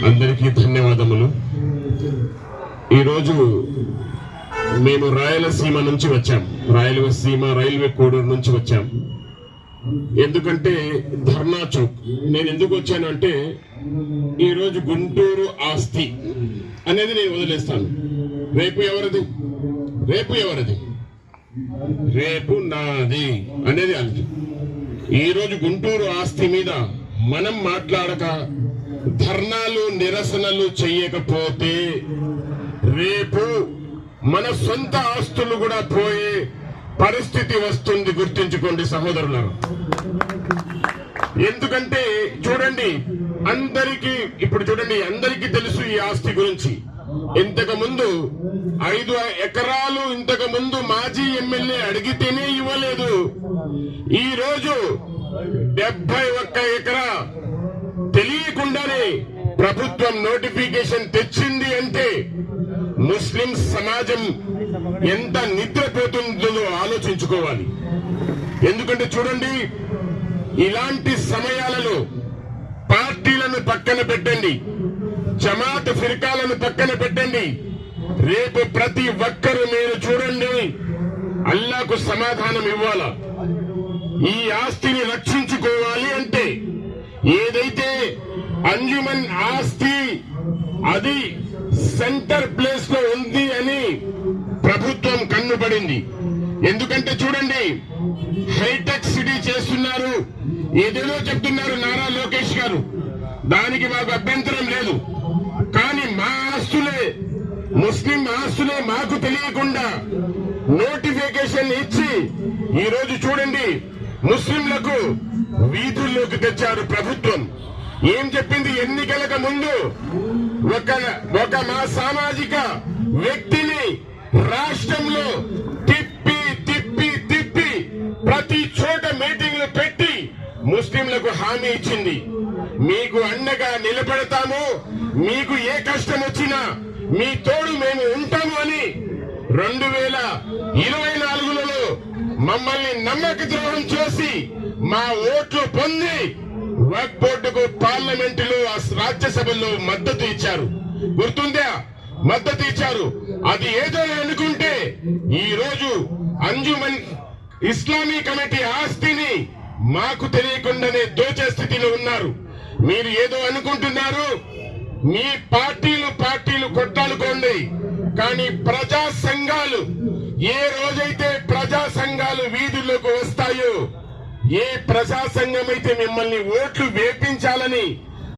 అందరికీ ధన్యవాదములు. ఈరోజు మేము రాయలసీమ నుంచి వచ్చాం, రాయలసీమ రైల్వే కోడూరు నుంచి వచ్చాం. ఎందుకంటే ధర్నా చౌక్ నేను ఎందుకు వచ్చాను అంటే, ఈరోజు గుంటూరు ఆస్తి అనేది నేను వదిలేస్తాను. రేపు ఎవరిది? రేపు నాది అనేది అంది. ఈరోజు గుంటూరు ఆస్తి మీద మనం మాట్లాడక, ధర్నాలు నిరసనలు చెయ్యకపోతే రేపు మన సొంత ఆస్తులు కూడా పోయే పరిస్థితి వస్తుంది. గుర్తుంచుకోండి సహోదరులారా. ఎందుకంటే చూడండి, అందరికీ తెలుసు ఈ ఆస్తి గురించి. ఇంతకు ముందు 5 ఎకరాలు ఇంతకు ముందు మాజీ ఎమ్మెల్యే అడిగితేనే ఇవ్వలేదు. ఈ రోజు 71 ఎకరా తెలియకుండానే ప్రభుత్వం నోటిఫికేషన్ తెచ్చింది అంటే ముస్లిం సమాజం ఎంత నిద్రపోతుందో ఆలోచించుకోవాలి. ఎందుకంటే చూడండి, ఇలాంటి సమయాలలో పార్టీలను పక్కన పెట్టండి, జమాత్ ఫిర్కాలను పక్కన పెట్టండి. రేపు ప్రతి ఒక్కరూ మీరు చూడండి, అల్లాకు సమాధానం ఇవ్వాలా. ఈ ఆస్తిని రక్షించుకోవాలి అంటే ఏదైతే అంజుమన్ ఆస్తి అది సెంటర్ ప్లేస్ లో ఉంది అని ప్రభుత్వం కన్నుపడింది. ఎందుకంటే చూడండి, హైటెక్ సిటీ చేస్తున్నారు, ఏదేదో చెప్తున్నారు నారా లోకేష్ గారు. దానికి మాకు అభ్యంతరం లేదు. కానీ మా ఆస్తులే, ముస్లిం ఆస్తులే మాకు తెలియకుండా నోటిఫికేషన్ ఇచ్చి ఈరోజు చూడండి ముస్లింలకు వీధుల్లోకి తెచ్చారు ప్రభుత్వం. ఏం చెప్పింది? ఎన్నికలకు ముందు ఒక మా సామాజిక వ్యక్తిని రాష్ట్రంలో తిప్పి తిప్పి తిప్పి ప్రతి చోట మీటింగ్లు పెట్టి ముస్లింలకు హామీ ఇచ్చింది, మీకు అండగా నిలబడతాము, మీకు ఏ కష్టం వచ్చినా మీ తోడు మేము ఉంటాము అని 2024లో మమ్మల్ని నమ్మక ద్రోహం చేసి మా ఓట్లు పొంది వక్ఫ్ బోర్డుకు పార్లమెంటులో, రాజ్యసభలో మద్దతు ఇచ్చారు. గుర్తుందా? మద్దతు ఇచ్చారు. అది ఏదో అనుకుంటే ఈ రోజు అంజుమన్ ఇస్లామీ కమిటీ ఆస్తిని మాకు తెలియకుండానే దోచే స్థితిలో ఉన్నారు. మీరు ఏదో అనుకుంటున్నారు, మీ పార్టీలు కొట్టాడుకోండి. కానీ ప్రజా సంఘాలు, ఏ రోజైతే ప్రజా సంఘాలు వీధుల్లోకి వస్తాయో, ఏ ప్రజా సంఘం అయితే మిమ్మల్ని ఓట్లు వేపించాలని